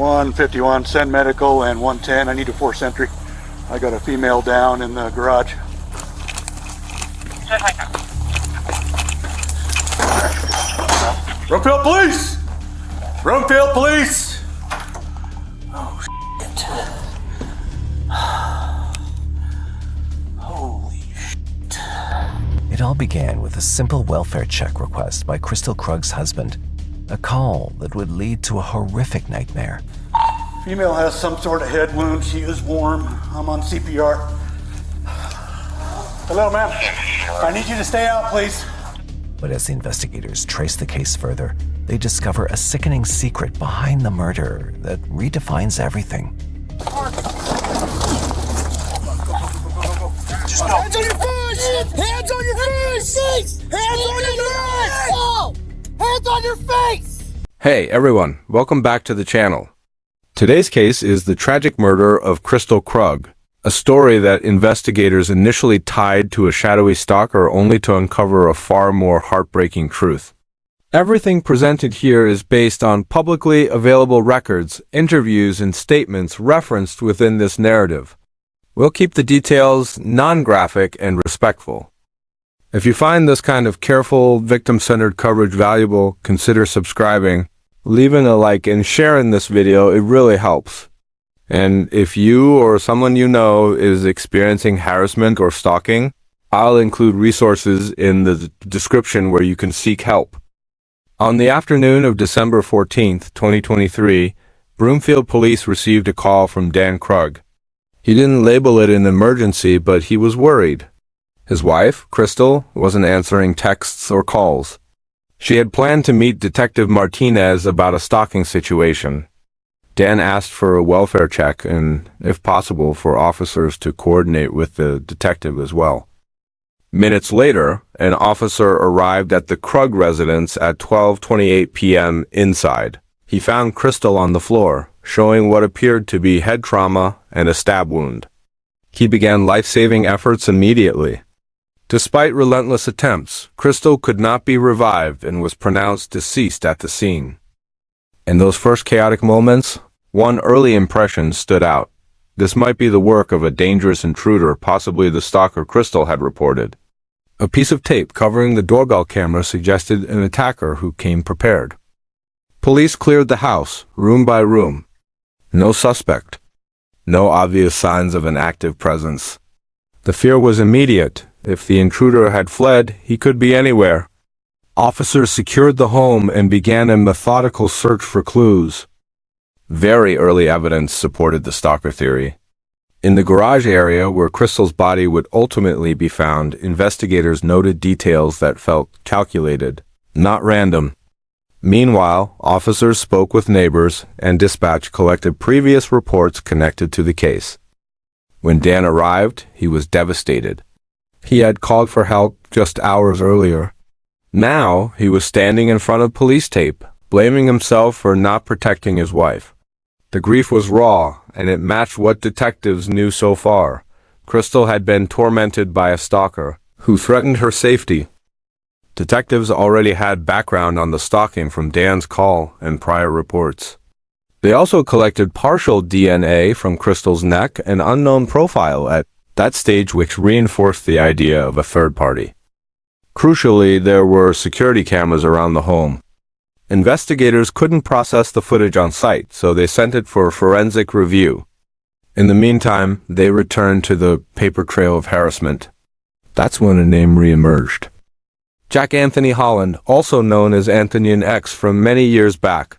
151, send medical, and 110. I need a 4th entry. I got a female down in the garage. Broomfield Police! Broomfield Police! Oh, shit. Holy shit. It all began with a simple welfare check request by Crystal Krug's husband. A call that would lead to a horrific nightmare. Female has some sort of head wound. She is warm. I'm on CPR. Hello, ma'am. I need you to stay out, please. But as the investigators trace the case further, they discover a sickening secret behind the murder that redefines everything. Just go. Hands on your face! Hands on your face! Hands on your face! Oh! Hands on your face! Hey everyone, welcome back to the channel. Today's case is the tragic murder of Crystal Krug, a story that investigators initially tied to a shadowy stalker only to uncover a far more heartbreaking truth. Everything presented here is based on publicly available records, interviews, and statements referenced within this narrative. We'll keep the details non-graphic and respectful. If you find this kind of careful, victim-centered coverage valuable, consider subscribing, leaving a like, and sharing this video. It really helps. And if you or someone you know is experiencing harassment or stalking, I'll include resources in the description where you can seek help. On the afternoon of December 14th, 2023, Broomfield police received a call from Dan Krug. He didn't label it an emergency, but he was worried. His wife, Crystal, wasn't answering texts or calls. She had planned to meet Detective Martinez about a stalking situation. Dan asked for a welfare check and, if possible, for officers to coordinate with the detective as well. Minutes later, an officer arrived at the Krug residence at 12:28 p.m. inside. He found Crystal on the floor, showing what appeared to be head trauma and a stab wound. He began life-saving efforts immediately. Despite relentless attempts, Crystal could not be revived and was pronounced deceased at the scene. In those first chaotic moments, one early impression stood out. This might be the work of a dangerous intruder, possibly the stalker Crystal had reported. A piece of tape covering the doorbell camera suggested an attacker who came prepared. Police cleared the house, room by room. No suspect. No obvious signs of an active presence. The fear was immediate. If the intruder had fled, he could be anywhere. Officers secured the home and began a methodical search for clues. Very early evidence supported the stalker theory. In the garage area where Crystal's body would ultimately be found, investigators noted details that felt calculated, not random. Meanwhile, officers spoke with neighbors, and dispatch collected previous reports connected to the case. When Dan arrived, he was devastated. He had called for help just hours earlier. Now, he was standing in front of police tape, blaming himself for not protecting his wife. The grief was raw, and it matched what detectives knew so far. Crystal had been tormented by a stalker, who threatened her safety. Detectives already had background on the stalking from Dan's call and prior reports. They also collected partial DNA from Crystal's neck and unknown profile at that stage, which reinforced the idea of a third party. Crucially, there were security cameras around the home. Investigators couldn't process the footage on site, so they sent it for forensic review. In the meantime, they returned to the paper trail of harassment. That's when a name reemerged. Jack Anthony Holland, also known as Anthony X from many years back.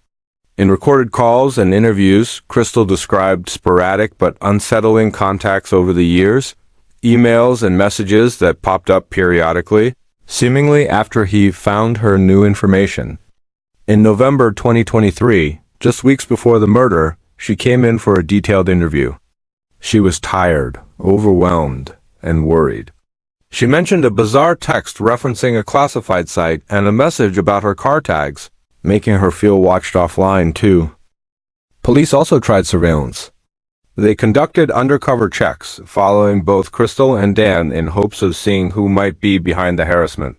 In recorded calls and interviews, Crystal described sporadic but unsettling contacts over the years, emails and messages that popped up periodically, seemingly after he found her new information. In November 2023, just weeks before the murder, she came in for a detailed interview. She was tired, overwhelmed, and worried. She mentioned a bizarre text referencing a classified site and a message about her car tags, making her feel watched offline too. Police also tried surveillance. They conducted undercover checks, following both Crystal and Dan in hopes of seeing who might be behind the harassment.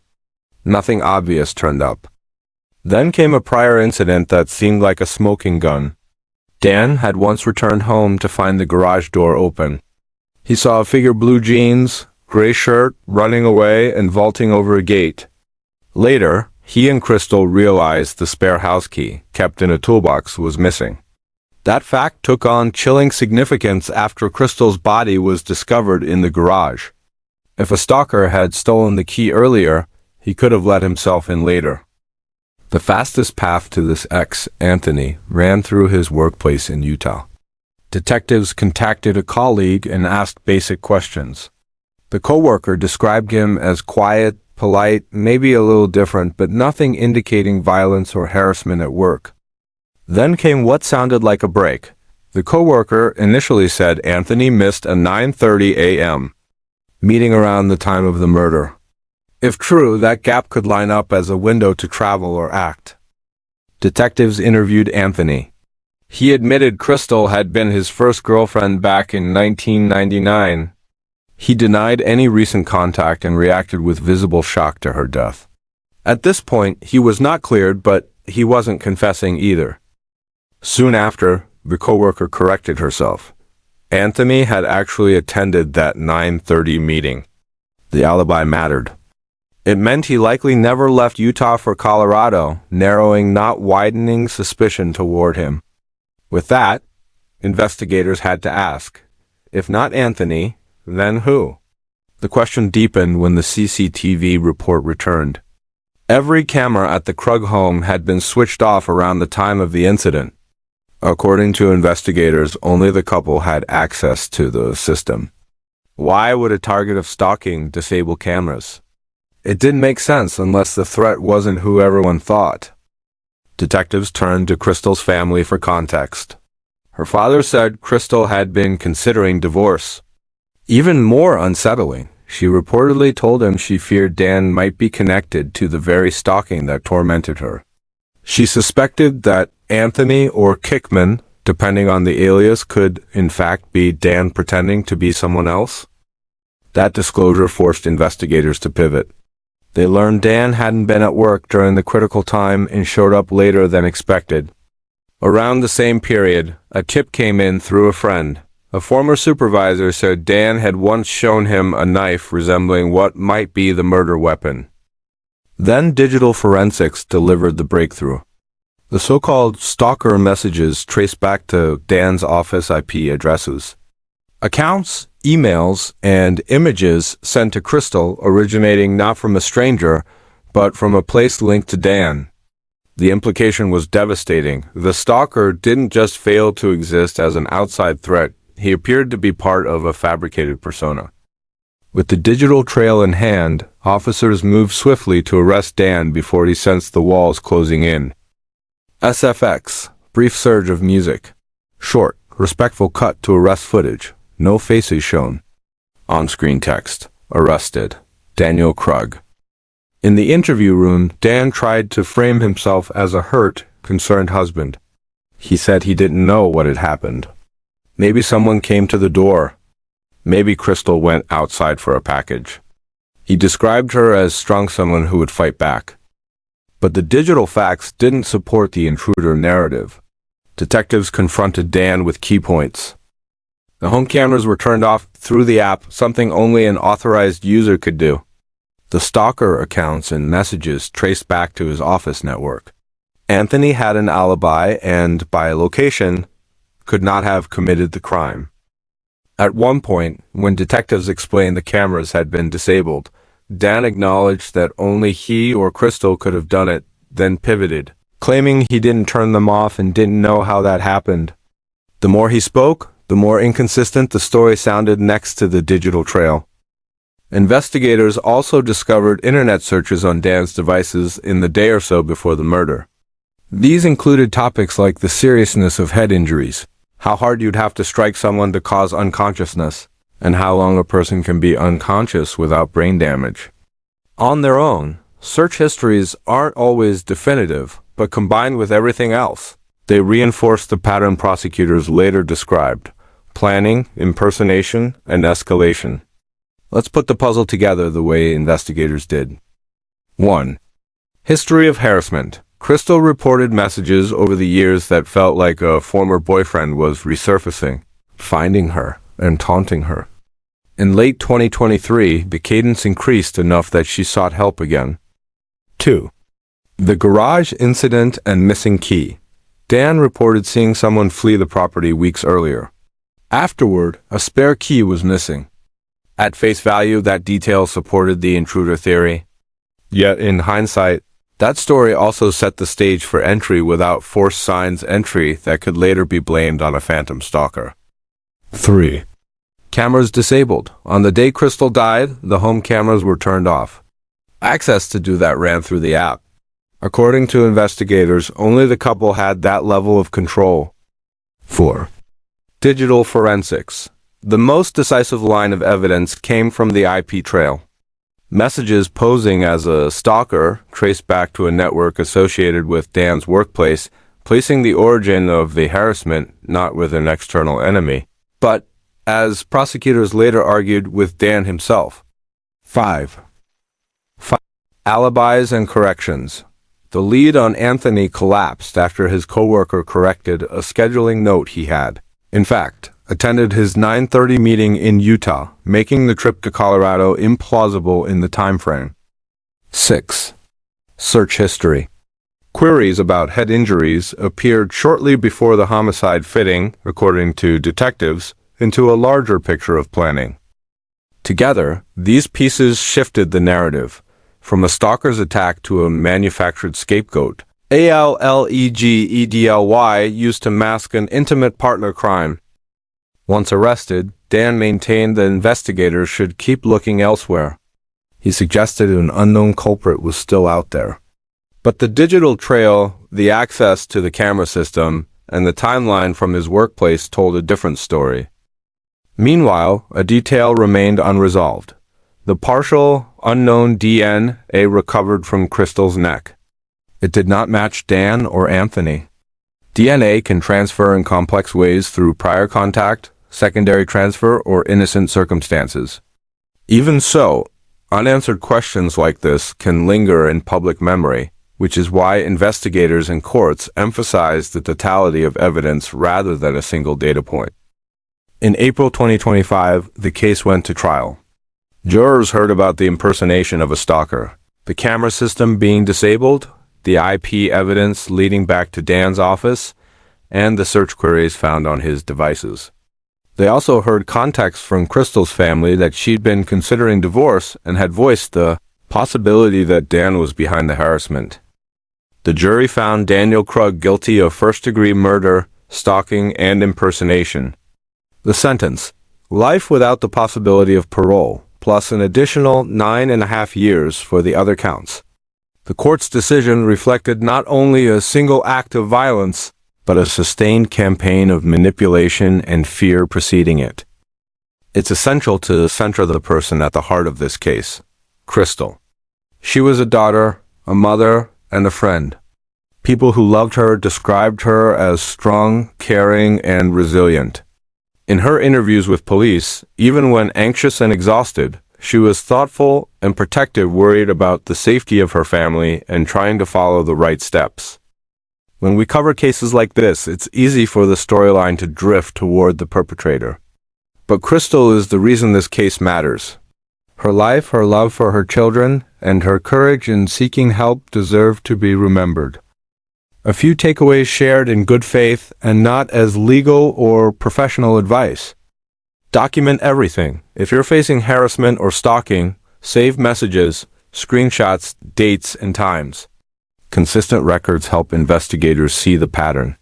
Nothing obvious turned up. Then came a prior incident that seemed like a smoking gun. Dan had once returned home to find the garage door open. He saw a figure, blue jeans, gray shirt, running away and vaulting over a gate. Later, he and Crystal realized the spare house key, kept in a toolbox, was missing. That fact took on chilling significance after Crystal's body was discovered in the garage. If a stalker had stolen the key earlier, he could have let himself in later. The fastest path to this ex, Anthony, ran through his workplace in Utah. Detectives contacted a colleague and asked basic questions. The coworker described him as quiet, polite, maybe a little different, but nothing indicating violence or harassment at work. Then came what sounded like a break. The coworker initially said Anthony missed a 9:30 a.m. meeting around the time of the murder. If true, that gap could line up as a window to travel or act. Detectives interviewed Anthony. He admitted Crystal had been his first girlfriend back in 1999. He denied any recent contact and reacted with visible shock to her death. At this point, he was not cleared, but he wasn't confessing either. Soon after, the coworker corrected herself. Anthony had actually attended that 9:30 meeting. The alibi mattered. It meant he likely never left Utah for Colorado, narrowing, not widening, suspicion toward him. With that, investigators had to ask, if not Anthony, then who? The question deepened when the CCTV report returned. Every camera at the Krug home had been switched off around the time of the incident. According to investigators, only the couple had access to the system. Why would a target of stalking disable cameras? It didn't make sense unless the threat wasn't who everyone thought. Detectives turned to Crystal's family for context. Her father said Crystal had been considering divorce. Even more unsettling, she reportedly told him she feared Dan might be connected to the very stalking that tormented her. She suspected that Anthony or Kickman, depending on the alias, could in fact be Dan pretending to be someone else. That disclosure forced investigators to pivot. They learned Dan hadn't been at work during the critical time and showed up later than expected. Around the same period, a tip came in through a friend. A former supervisor said Dan had once shown him a knife resembling what might be the murder weapon. Then digital forensics delivered the breakthrough. The so-called stalker messages traced back to Dan's office IP addresses. Accounts, emails, and images sent to Crystal originating not from a stranger, but from a place linked to Dan. The implication was devastating. The stalker didn't just fail to exist as an outside threat, he appeared to be part of a fabricated persona. With the digital trail in hand, officers moved swiftly to arrest Dan before he sensed the walls closing in. SFX, brief surge of music. Short, respectful cut to arrest footage. No faces shown. On-screen text. Arrested. Daniel Krug. In the interview room, Dan tried to frame himself as a hurt, concerned husband. He said he didn't know what had happened. Maybe someone came to the door. Maybe Crystal went outside for a package. He described her as strong, someone who would fight back. But the digital facts didn't support the intruder narrative. Detectives confronted Dan with key points. The home cameras were turned off through the app, something only an authorized user could do. The stalker accounts and messages traced back to his office network. Anthony had an alibi and, by location, could not have committed the crime. At one point, when detectives explained the cameras had been disabled, Dan acknowledged that only he or Crystal could have done it, then pivoted, claiming he didn't turn them off and didn't know how that happened. The more he spoke, the more inconsistent the story sounded next to the digital trail. Investigators also discovered internet searches on Dan's devices in the day or so before the murder. These included topics like the seriousness of head injuries, how hard you'd have to strike someone to cause unconsciousness, and how long a person can be unconscious without brain damage. On their own, search histories aren't always definitive, but combined with everything else, they reinforce the pattern prosecutors later described: planning, impersonation, and escalation. Let's put the puzzle together the way investigators did. 1. History of harassment. Crystal reported messages over the years that felt like a former boyfriend was resurfacing, finding her, and taunting her. In late 2023, the cadence increased enough that she sought help again. 2. The garage incident and missing key. Dan reported seeing someone flee the property weeks earlier. Afterward, a spare key was missing. At face value, that detail supported the intruder theory. Yet, in hindsight, that story also set the stage for entry without forced signs entry that could later be blamed on a phantom stalker. 3. Cameras disabled. On the day Crystal died, the home cameras were turned off. Access to do that ran through the app. According to investigators, only the couple had that level of control. 4. Digital forensics. The most decisive line of evidence came from the IP trail. Messages posing as a stalker traced back to a network associated with Dan's workplace, placing the origin of the harassment not with an external enemy, but, as prosecutors later argued, with Dan himself. 5. Alibis and corrections. The lead on Anthony collapsed after his coworker corrected a scheduling note he had. In fact, attended his 9:30 meeting in Utah, making the trip to Colorado implausible in the time frame. 6. Search history. Queries about head injuries appeared shortly before the homicide, fitting, according to detectives, into a larger picture of planning. Together, these pieces shifted the narrative, from a stalker's attack to a manufactured scapegoat. ALLEGEDLY used to mask an intimate partner crime. Once arrested, Dan maintained that investigators should keep looking elsewhere. He suggested an unknown culprit was still out there. But the digital trail, the access to the camera system, and the timeline from his workplace told a different story. Meanwhile, a detail remained unresolved. The partial, unknown DNA recovered from Crystal's neck. It did not match Dan or Anthony. DNA can transfer in complex ways through prior contact, secondary transfer, or innocent circumstances. Even so, unanswered questions like this can linger in public memory, which is why investigators and courts emphasize the totality of evidence rather than a single data point. In April 2025, the case went to trial. Jurors heard about the impersonation of a stalker, the camera system being disabled, the IP evidence leading back to Dan's office, and the search queries found on his devices. They also heard context from Crystal's family that she'd been considering divorce and had voiced the possibility that Dan was behind the harassment. The jury found Daniel Krug guilty of first-degree murder, stalking, and impersonation. The sentence: life without the possibility of parole, plus an additional 9.5 years for the other counts. The court's decision reflected not only a single act of violence, but a sustained campaign of manipulation and fear preceding it. It's essential to center the person at the heart of this case, Crystal. She was a daughter, a mother, and a friend. People who loved her described her as strong, caring, and resilient. In her interviews with police, even when anxious and exhausted, she was thoughtful and protective, worried about the safety of her family and trying to follow the right steps. When we cover cases like this, it's easy for the storyline to drift toward the perpetrator. But Crystal is the reason this case matters. Her life, her love for her children, and her courage in seeking help deserve to be remembered. A few takeaways shared in good faith and not as legal or professional advice. Document everything. If you're facing harassment or stalking, save messages, screenshots, dates, and times. Consistent records help investigators see the pattern.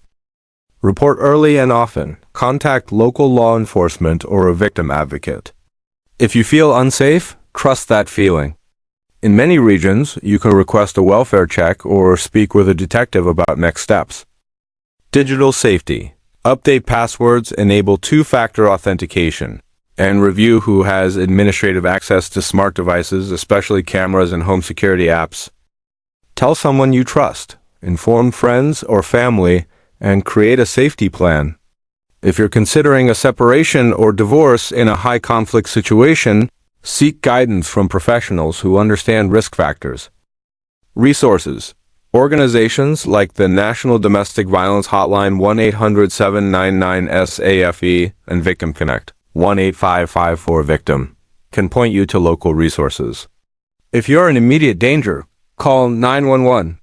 Report early and often. Contact local law enforcement or a victim advocate. If you feel unsafe, trust that feeling. In many regions, you can request a welfare check or speak with a detective about next steps. Digital safety. Update passwords, enable two-factor authentication, and review who has administrative access to smart devices, especially cameras and home security apps. Tell someone you trust, inform friends or family, and create a safety plan. If you're considering a separation or divorce in a high-conflict situation, seek guidance from professionals who understand risk factors. Resources. Organizations like the National Domestic Violence Hotline 1-800-799-SAFE and Victim Connect 1-8554-VICTIM can point you to local resources. If you're in immediate danger, call 911.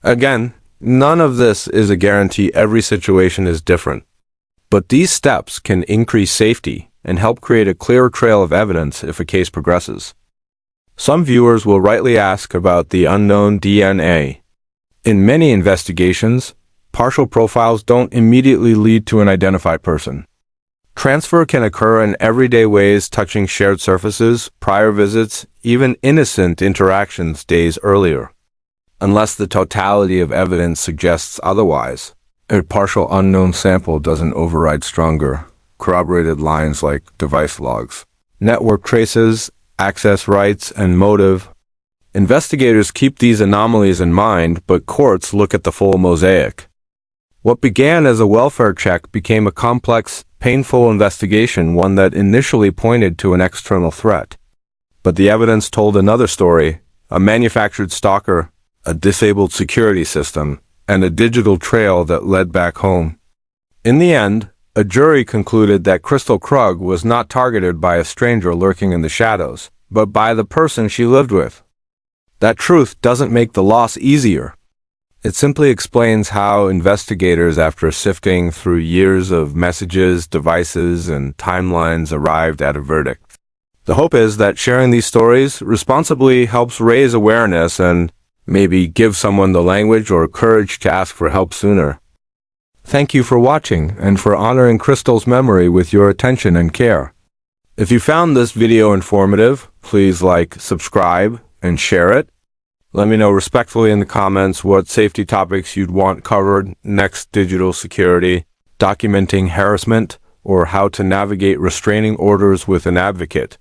Again, none of this is a guarantee. Every situation is different. But these steps can increase safety and help create a clear trail of evidence if a case progresses. Some viewers will rightly ask about the unknown DNA. In many investigations, partial profiles don't immediately lead to an identified person. Transfer can occur in everyday ways, touching shared surfaces, prior visits, even innocent interactions days earlier. Unless the totality of evidence suggests otherwise, a partial unknown sample doesn't override stronger, corroborated lines like device logs, network traces, access rights, and motive. Investigators keep these anomalies in mind, but courts look at the full mosaic. What began as a welfare check became a complex, painful investigation, one that initially pointed to an external threat. But the evidence told another story: a manufactured stalker, a disabled security system, and a digital trail that led back home. In the end, a jury concluded that Crystal Krug was not targeted by a stranger lurking in the shadows, but by the person she lived with. That truth doesn't make the loss easier. It simply explains how investigators, after sifting through years of messages, devices, and timelines, arrived at a verdict. The hope is that sharing these stories responsibly helps raise awareness and maybe give someone the language or courage to ask for help sooner. Thank you for watching and for honoring Crystal's memory with your attention and care. If you found this video informative, please like, subscribe, and share it. Let me know respectfully in the comments what safety topics you'd want covered next: digital security, documenting harassment, or how to navigate restraining orders with an advocate.